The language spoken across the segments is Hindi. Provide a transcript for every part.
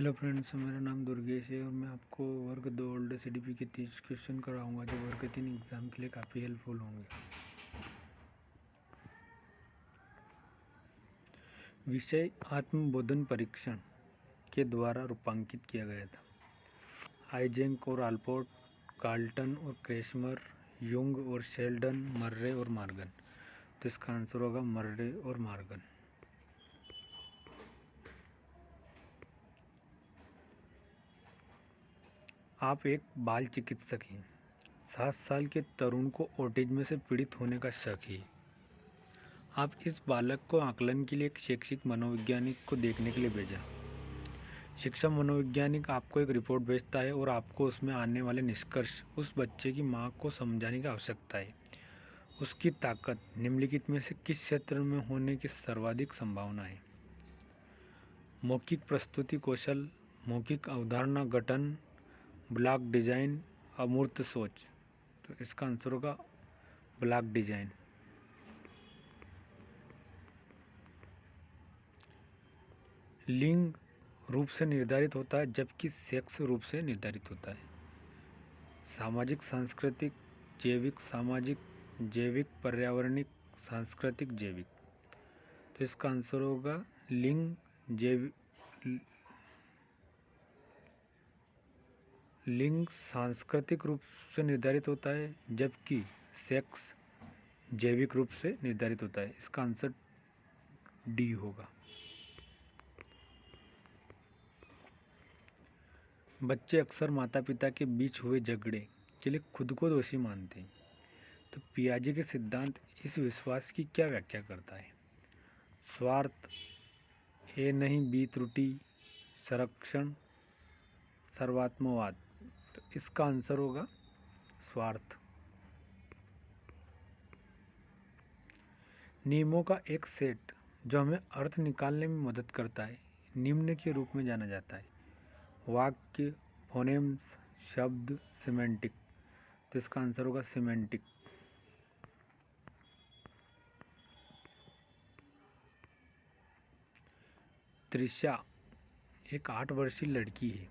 हेलो फ्रेंड्स, मेरा नाम दुर्गेश है और मैं आपको वर्ग 2 ओल्ड एसडीपी के 30 क्वेश्चन कराऊंगा जो वर्ग 3 एग्ज़ाम के लिए काफ़ी हेल्पफुल होंगे। विषय आत्मबोधन परीक्षण के द्वारा रूपांकित किया गया था। हाइजेंक और आल्पोर्ट, गाल्टन और क्रेस्मर, युंग और शेल्डन, मर्रे और मॉर्गन। तो इसका आंसर होगा मर्रे और मॉर्गन। आप एक बाल चिकित्सक हैं। 7 साल के तरुण को ऑटिज्म से पीड़ित होने का शक है। आप इस बालक को आकलन के लिए एक शैक्षिक मनोवैज्ञानिक को देखने के लिए भेजा। शिक्षा मनोवैज्ञानिक आपको एक रिपोर्ट भेजता है और आपको उसमें आने वाले निष्कर्ष उस बच्चे की माँ को समझाने की आवश्यकता है। उसकी ताकत निम्नलिखित में से किस क्षेत्र में होने की सर्वाधिक संभावना है? मौखिक प्रस्तुति कौशल, मौखिक अवधारणा गठन, ब्लॉक डिजाइन, अमूर्त सोच। तो इसका आंसर होगा ब्लॉक डिजाइन। लिंग रूप से निर्धारित होता है जबकि सेक्स रूप से निर्धारित होता है। सामाजिक, सांस्कृतिक, जैविक, सामाजिक, जैविक, पर्यावरणिक, सांस्कृतिक, जैविक। तो इसका आंसर होगा लिंग लिंग सांस्कृतिक रूप से निर्धारित होता है जबकि सेक्स जैविक रूप से निर्धारित होता है। इसका आंसर डी होगा। बच्चे अक्सर माता पिता के बीच हुए झगड़े के लिए खुद को दोषी मानते हैं। तो पियाजे के सिद्धांत इस विश्वास की क्या व्याख्या करता है? स्वार्थ, ए नहीं बी त्रुटि, संरक्षण, सर्वात्मवाद। तो इसका आंसर होगा स्वार्थ। नियमों का एक सेट जो हमें अर्थ निकालने में मदद करता है निम्न के रूप में जाना जाता है। वाक्य, फोनेम्स, शब्द, सिमेंटिक। तो इसका आंसर होगा सिमेंटिक। त्रिशा एक 8 वर्षीय लड़की है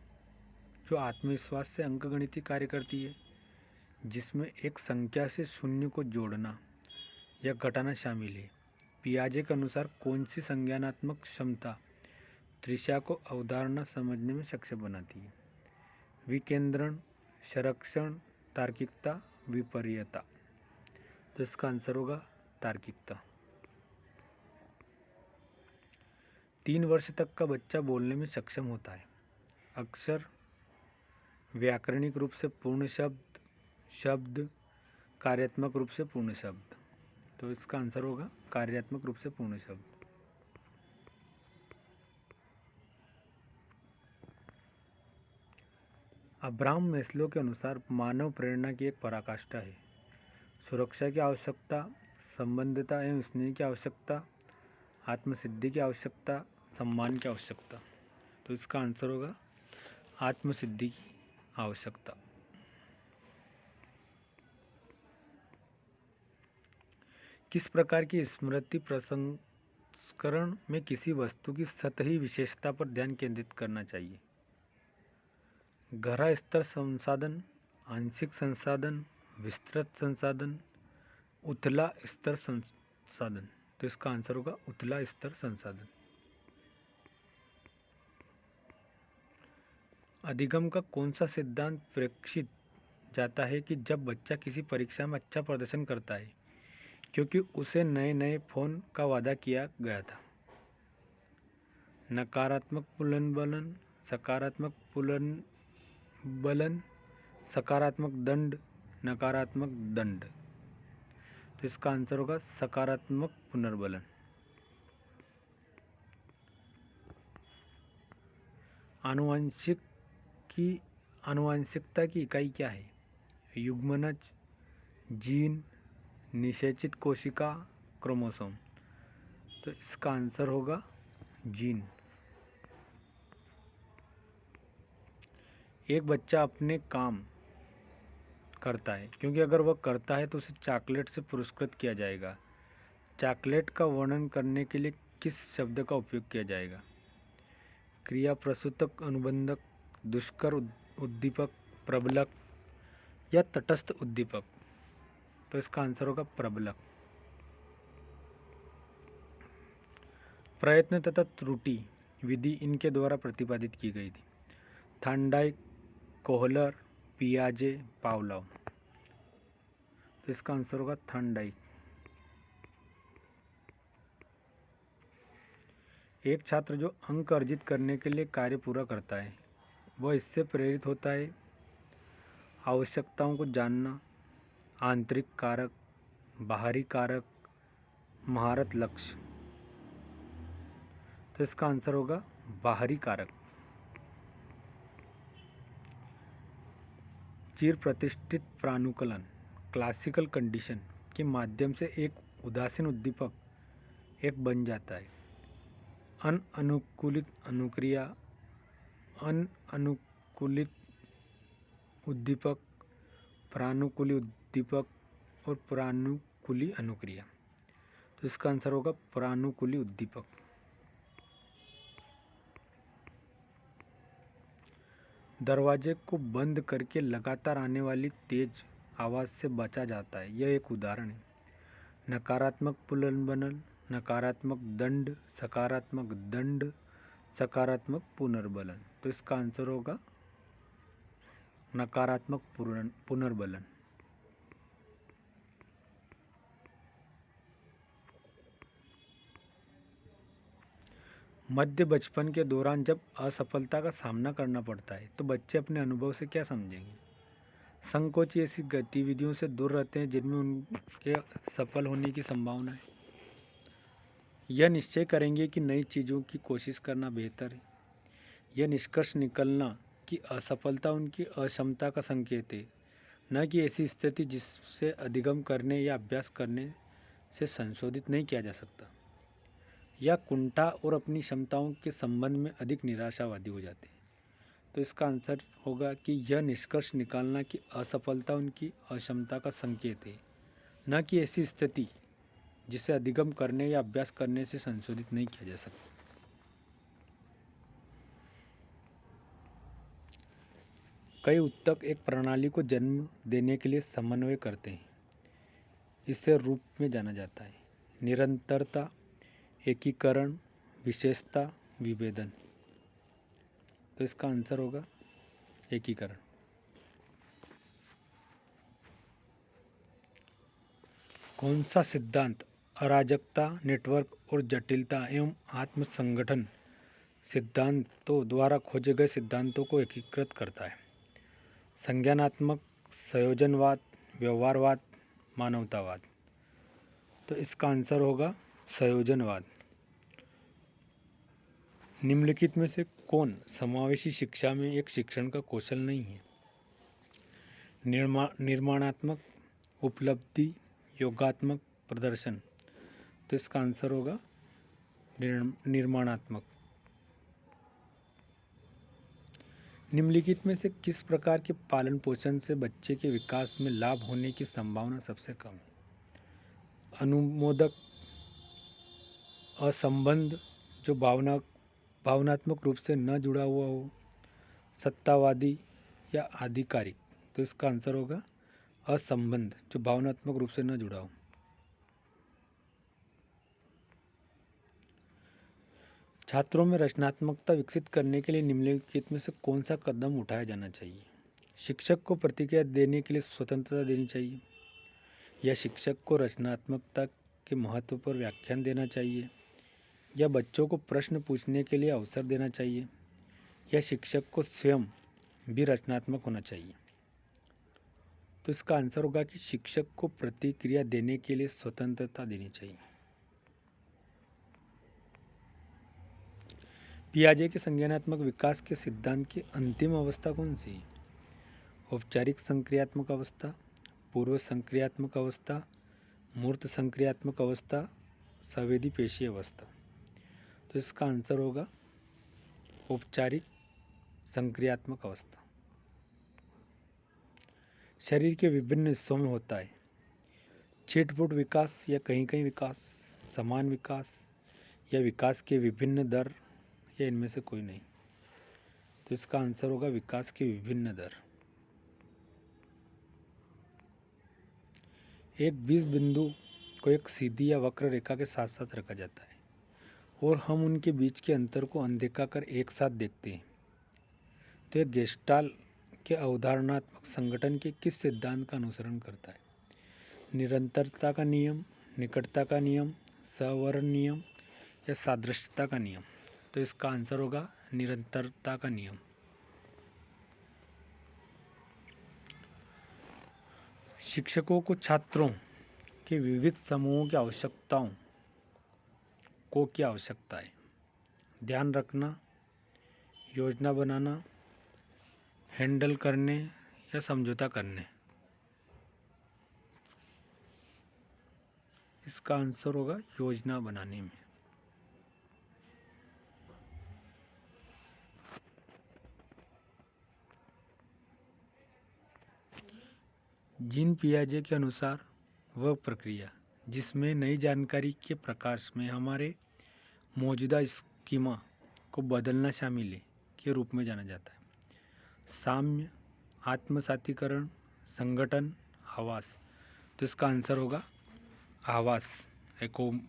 जो आत्मविश्वास से अंकगणितीय कार्य करती है जिसमें एक संख्या से शून्य को जोड़ना या घटाना शामिल है। पियाजे के अनुसार कौन सी संज्ञानात्मक क्षमता त्रिशा को अवधारणा समझने में सक्षम बनाती है? विकेंद्रण, संरक्षण, तार्किकता, विपर्ययता। तो इसका आंसर होगा तार्किकता। 3 वर्ष तक का बच्चा बोलने में सक्षम होता है। अक्षर, व्याकरणिक रूप से पूर्ण शब्द, शब्द, कार्यात्मक रूप से पूर्ण शब्द। तो इसका आंसर होगा कार्यात्मक रूप से पूर्ण शब्द। अब्राहम मैस्लो के अनुसार मानव प्रेरणा की एक पराकाष्ठा है। सुरक्षा की आवश्यकता, संबंधितता एवं स्नेह की आवश्यकता, आत्मसिद्धि की आवश्यकता, सम्मान की आवश्यकता। तो इसका आंसर होगा आत्मसिद्धि की आवश्यकता। किस प्रकार की स्मृति प्रसंस्करण में किसी वस्तु की सतही विशेषता पर ध्यान केंद्रित करना चाहिए? गहरा स्तर संसाधन, आंशिक संसाधन, विस्तृत संसाधन, उथला स्तर संसाधन। तो इसका आंसर होगा उथला स्तर संसाधन। अधिगम का कौन सा सिद्धांत प्रेक्षित जाता है कि जब बच्चा किसी परीक्षा में अच्छा प्रदर्शन करता है क्योंकि उसे नए नए फ़ोन का वादा किया गया था? नकारात्मक पुनर्बलन, सकारात्मक पुनर्बलन, सकारात्मक दंड, नकारात्मक दंड। तो इसका आंसर होगा सकारात्मक पुनर्बलन। आनुवंशिकता की इकाई क्या है? युग्मनज, जीन, निषेचित कोशिका, क्रोमोसोम। तो इसका आंसर होगा जीन। एक बच्चा अपने काम करता है क्योंकि अगर वह करता है तो उसे चॉकलेट से पुरस्कृत किया जाएगा। चॉकलेट का वर्णन करने के लिए किस शब्द का उपयोग किया जाएगा? क्रिया प्रसूतक, अनुबंधक, दुष्कर उद्दीपक, प्रबलक या तटस्थ उद्दीपक। तो इसका आंसर होगा प्रबलक। प्रयत्न तथा त्रुटि विधि इनके द्वारा प्रतिपादित की गई थी। थॉर्नडाइक, कोहलर, पियाजे, पावलोव। तो इसका आंसर होगा थॉर्नडाइक। एक छात्र जो अंक अर्जित करने के लिए कार्य पूरा करता है वह इससे प्रेरित होता है। आवश्यकताओं को जानना, आंतरिक कारक, बाहरी कारक, महारत, लक्ष्य। तो इसका आंसर होगा बाहरी कारक। चिर प्रतिष्ठित प्रानुकलन क्लासिकल कंडीशन के माध्यम से एक उदासीन उद्दीपक एक बन जाता है। अनअनुकूलित अनुक्रिया, अनअनुकूलित उद्दीपक, प्रानुकूली उद्दीपक और प्रानुकूली अनुक्रिया। तो इसका आंसर होगा प्रानुकूली उद्दीपक। दरवाजे को बंद करके लगातार आने वाली तेज आवाज़ से बचा जाता है। यह एक उदाहरण है। नकारात्मक पुनर्बलन, नकारात्मक दंड, सकारात्मक दंड, सकारात्मक पुनर्बलन। तो इसका आंसर होगा नकारात्मक पुनर्बलन। मध्य बचपन के दौरान जब असफलता का सामना करना पड़ता है तो बच्चे अपने अनुभव से क्या समझेंगे? संकोची ऐसी गतिविधियों से दूर रहते हैं जिनमें उनके सफल होने की संभावना है। यह निश्चय करेंगे कि नई चीज़ों की कोशिश करना बेहतर है। यह निष्कर्ष निकलना कि असफलता उनकी अक्षमता का संकेत है, न कि ऐसी स्थिति जिससे अधिगम करने या अभ्यास करने से संशोधित नहीं किया जा सकता। या कुंठा और अपनी क्षमताओं के संबंध में अधिक निराशावादी हो जाते हैं। तो इसका आंसर होगा कि यह निष्कर्ष निकालना कि असफलता उनकी अक्षमता का संकेत है, न कि ऐसी स्थिति जिसे अधिगम करने या अभ्यास करने से संशोधित नहीं किया जा सकता। कई ऊतक एक प्रणाली को जन्म देने के लिए समन्वय करते हैं। इसे रूप में जाना जाता है: निरंतरता, एकीकरण, विशेषता, विभेदन। तो इसका आंसर होगा एकीकरण। कौन सा सिद्धांत अराजकता, नेटवर्क और जटिलता एवं आत्म संगठन सिद्धांतों द्वारा खोजे गए सिद्धांतों को एकीकृत करता है? संज्ञानात्मक, संयोजनवाद, व्यवहारवाद, मानवतावाद। तो इसका आंसर होगा संयोजनवाद। निम्नलिखित में से कौन समावेशी शिक्षा में एक शिक्षण का कौशल नहीं है? निर्माणात्मक, उपलब्धि, योगात्मक, प्रदर्शन। तो इसका आंसर होगा निर्माणात्मक। निम्नलिखित में से किस प्रकार के पालन पोषण से बच्चे के विकास में लाभ होने की संभावना सबसे कम है? अनुमोदक, असंबद्ध, जो भावनात्मक रूप से न जुड़ा हुआ हो, सत्तावादी या आधिकारिक। तो इसका आंसर होगा असंबद्ध, जो भावनात्मक रूप से न जुड़ा हो। छात्रों में रचनात्मकता विकसित करने के लिए निम्नलिखित में से कौन सा कदम उठाया जाना चाहिए? शिक्षक को प्रतिक्रिया देने के लिए स्वतंत्रता देनी चाहिए, या शिक्षक को रचनात्मकता के महत्व पर व्याख्यान देना चाहिए, या बच्चों को प्रश्न पूछने के लिए अवसर देना चाहिए, या शिक्षक को स्वयं भी रचनात्मक होना चाहिए? तो इसका आंसर होगा कि शिक्षक को प्रतिक्रिया देने के लिए स्वतंत्रता देनी चाहिए। पियाजे के संज्ञानात्मक विकास के सिद्धांत की अंतिम अवस्था कौन सी है? औपचारिक संक्रियात्मक अवस्था, पूर्व संक्रियात्मक अवस्था, मूर्त संक्रियात्मक अवस्था, संवेदी पेशी अवस्था। तो इसका आंसर होगा औपचारिक संक्रियात्मक अवस्था। शरीर के विभिन्न हिस्सों में होता है: छिटपुट विकास या कहीं कहीं विकास, समान विकास, या विकास के विभिन्न दर, या इनमें से कोई नहीं। तो इसका आंसर होगा विकास के विभिन्न दर। एक 20 बिंदु को एक सीधी या वक्र रेखा के साथ साथ रखा जाता है और हम उनके बीच के अंतर को अनदेखा कर एक साथ देखते हैं, तो यह गेस्टाल्ट के अवधारणात्मक संगठन के किस सिद्धांत का अनुसरण करता है? निरंतरता का नियम, निकटता का नियम, सवर्ण नियम या सादृश्यता का नियम? तो इसका आंसर होगा निरंतरता का नियम। शिक्षकों को छात्रों के विविध समूहों की आवश्यकताओं को क्या आवश्यकता है? ध्यान रखना, योजना बनाना, हैंडल करने या समझौता करने? इसका आंसर होगा योजना बनाने में। जीन पियाजे के अनुसार वह प्रक्रिया जिसमें नई जानकारी के प्रकाश में हमारे मौजूदा स्कीमा को बदलना शामिल है के रूप में जाना जाता है? साम्य, आत्मसातीकरण, संगठन, आवास? तो इसका आंसर होगा आवास, एकोमोडेशन।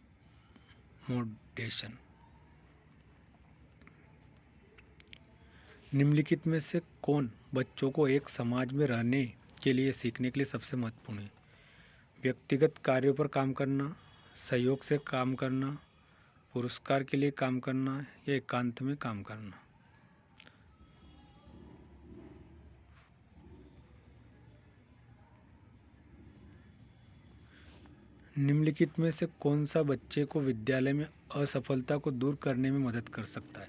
निम्नलिखित में से कौन बच्चों को एक समाज में रहने के लिए सीखने के लिए सबसे महत्वपूर्ण है? व्यक्तिगत कार्यों पर काम करना, सहयोग से काम करना, पुरस्कार के लिए काम करना या एकांत में काम करना? निम्नलिखित में से कौन सा बच्चे को विद्यालय में असफलता को दूर करने में मदद कर सकता है?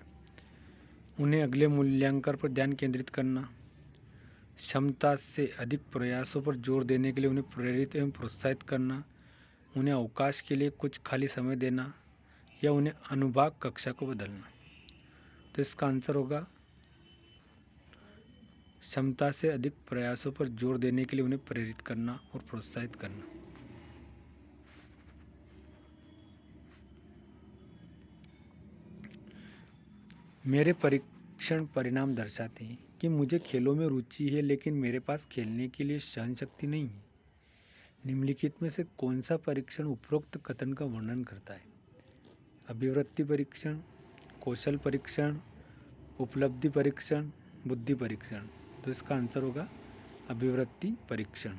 उन्हें अगले मूल्यांकन पर ध्यान केंद्रित करना, क्षमता से अधिक प्रयासों पर जोर देने के लिए उन्हें प्रेरित एवं प्रोत्साहित करना, उन्हें अवकाश के लिए कुछ खाली समय देना या उन्हें अनुभाग कक्षा को बदलना? तो इसका आंसर होगा क्षमता से अधिक प्रयासों पर जोर देने के लिए उन्हें प्रेरित करना और प्रोत्साहित करना। मेरे परीक्षण परिणाम दर्शाते हैं कि मुझे खेलों में रुचि है लेकिन मेरे पास खेलने के लिए सहन शक्ति नहीं है। निम्नलिखित में से कौन सा परीक्षण उपरोक्त कथन का वर्णन करता है? अभिवृत्ति परीक्षण, कौशल परीक्षण, उपलब्धि परीक्षण, बुद्धि परीक्षण? तो इसका आंसर होगा अभिवृत्ति परीक्षण।